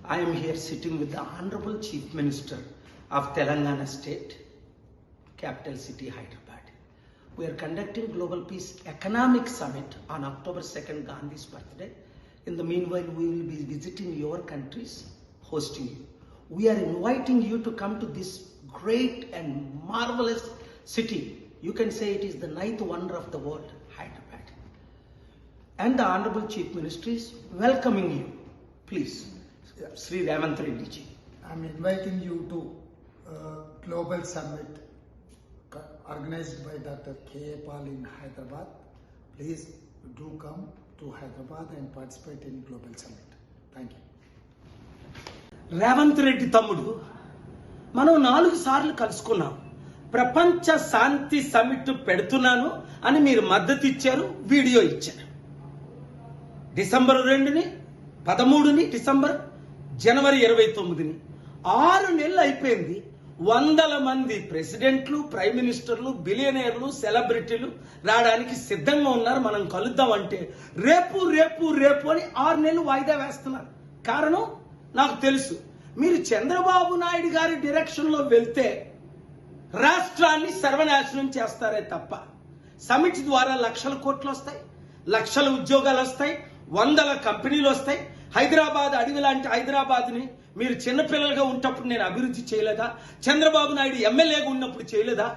I am here sitting with the Honorable Chief Minister of Telangana State, capital city Hyderabad. We are conducting Global Peace Economic Summit on October 2nd, Gandhi's birthday. In the meanwhile, we will be visiting your countries, hosting you. We are inviting you to come to this great and marvelous city. You can say it is the ninth wonder of the world, Hyderabad. And the Honorable Chief Minister is welcoming you. Please, Sri Ravant Reddy ji. I'm inviting you to Global Summit organized by Dr. K. Paul in Hyderabad. Please do come to Hyderabad and participate in Global Summit. Thank you. Revanth Reddy తమ్ముడు, మనం 4 సార్లు కలుసుకున్నాం. ప్రపంచ శాంతి summit పెడుతున్నాను అని మీరు మద్దతు ఇచ్చారు, video ఇచ్చారు. డిసెంబర్ 2ని, 13ని డిసెంబర్, జనవరి 29ని 6 నెలలు అయిపోయింది. వందల మంది ప్రెసిడెంట్లు, ప్రైమ్ మినిస్టర్లు, బిలియనీర్లు, సెలబ్రిటీలు రావడానికి సిద్ధంగా ఉన్నారు. మనం కలుద్దాం అంటే రేపు రేపు రేపు అని 6 నెలలు వాయిదా వేస్తున్నారు. కారణం నాకు తెలుసు. మీరు చంద్రబాబు నాయుడు గారి డైరెక్షన్లో వెళ్తే రాష్ట్రాన్ని సర్వనాశనం చేస్తారే తప్ప సమిట్ ద్వారా లక్షల కోట్లు వస్తాయి, లక్షల ఉద్యోగాలు వస్తాయి, వందల కంపెనీలు వస్తాయి. హైదరాబాద్ అడవి లాంటి హైదరాబాద్ని మీరు చిన్నపిల్లలుగా ఉన్నప్పుడు నేను అభివృద్ధి చేయలేదా? చంద్రబాబు నాయుడు ఎమ్మెల్యేగా ఉన్నప్పుడు చేయలేదా?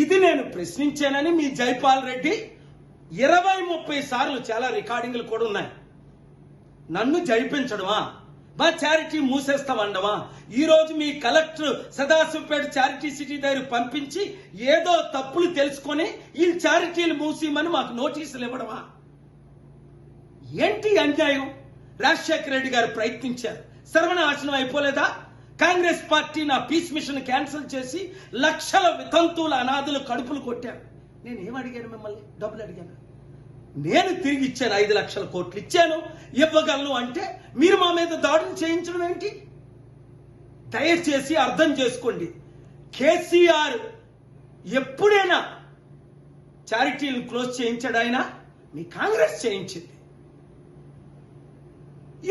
ఇది నేను ప్రశ్నించానని మీ జైపాల్ రెడ్డి 20-30 సార్లు, చాలా రికార్డింగ్లు కూడా ఉన్నాయి, నన్ను జైపించడమా, మా చారిటీ మూసేస్తామండమా? ఈ రోజు మీ కలెక్టర్ సదాశివపేట చారిటీ సిటీ దగ్గర పంపించి ఏదో తప్పులు తెలుసుకొని ఈ చారిటీలు మూసేయమని మాకు నోటీసులు ఇవ్వడమా? ఏంటి అన్యాయం? రాజశేఖర రెడ్డి గారు ప్రయత్నించారు, సర్వనాశనం అయిపోలేదా? కాంగ్రెస్ పార్టీ నా పీస్ మిషన్ క్యాన్సిల్ చేసి లక్షల వితంతువుల అనాథులు కడుపులు కొట్టారు. నేను ఏం అడిగాను? మిమ్మల్ని డబ్బులు అడిగాను. నేను తిరిగి ఇచ్చాను, 5 లక్షల కోట్లు ఇచ్చాను, ఇవ్వగలను అంటే మీరు మా మీద దాడులు చేయించడం ఏంటి? దయచేసి అర్థం చేసుకోండి. కేసీఆర్ ఎప్పుడైనా చారిటీలు క్లోజ్ చేయించాడు, ఆయన మీ కాంగ్రెస్ చేయించింది.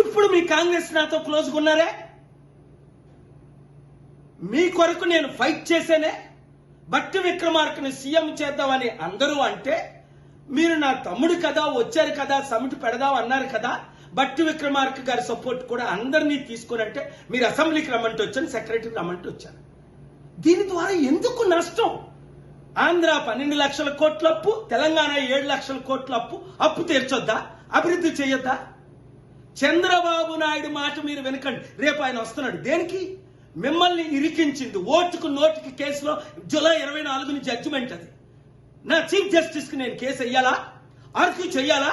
ఇప్పుడు మీ కాంగ్రెస్ నాతో క్లోజ్గా ఉన్నారే. మీ కొరకు నేను ఫైట్ చేసేనే. బట్టి విక్రమార్కని సీఎం చేద్దామని అందరూ అంటే మీరు నా తమ్ముడు కదా, వచ్చారు కదా, సమిట్ పెడదాం అన్నారు కదా, బట్టి విక్రమార్క గారి సపోర్ట్ కూడా అందరినీ తీసుకునంటే మీరు అసెంబ్లీకి రమ్మంటే వచ్చాను, సెక్రటరీకి రమ్మంటే వచ్చాను. దీని ద్వారా ఎందుకు నష్టం? ఆంధ్ర 12 లక్షల కోట్ల అప్పు, తెలంగాణ 7 లక్షల కోట్ల అప్పు తీర్చొద్దా? అభివృద్ధి చేయొద్దా? చంద్రబాబు నాయుడు మాట మీరు వెనకండి. రేపు ఆయన వస్తున్నాడు. దేనికి? మిమ్మల్ని ఇరికించింది ఓటుకు నోటికి కేసులో జూలై 24ని జడ్జిమెంట్. అది నా చీఫ్ జస్టిస్ కి నేను కేసు వెయ్యాలా, ఆర్గ్యూ చెయ్యాలా?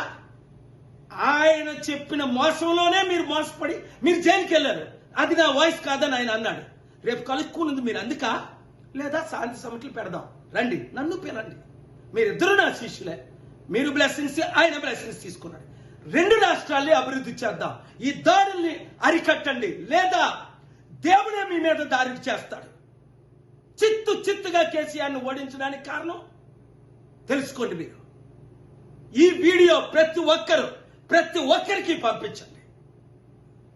ఆయన చెప్పిన మోసంలోనే మీరు మోసపడి మీరు జైలుకి వెళ్ళారు. అది నా వాయిస్ కాదని ఆయన అన్నాడు. రేపు కలుక్కున్నది మీరు అందుక, లేదా శాంతి సమిట్లు పెడదాం రండి, నన్ను పిలండి. మీరిద్దరూ నా శిష్యులే. మీరు బ్లెస్సింగ్స్, ఆయన బ్లెస్సింగ్స్ తీసుకున్నాడు. 2 రాష్ట్రాల్ని అభివృద్ధి చేద్దాం. ఈ దాడుల్ని అరికట్టండి, లేదా దేవుడే మీ మీద దాడి చేస్తాడు. చిత్తుగా కేసీఆర్ని ఓడించడానికి కారణం తెలుసుకోండి. మీరు ఈ వీడియో ప్రతి ఒక్కరికి పంపించండి.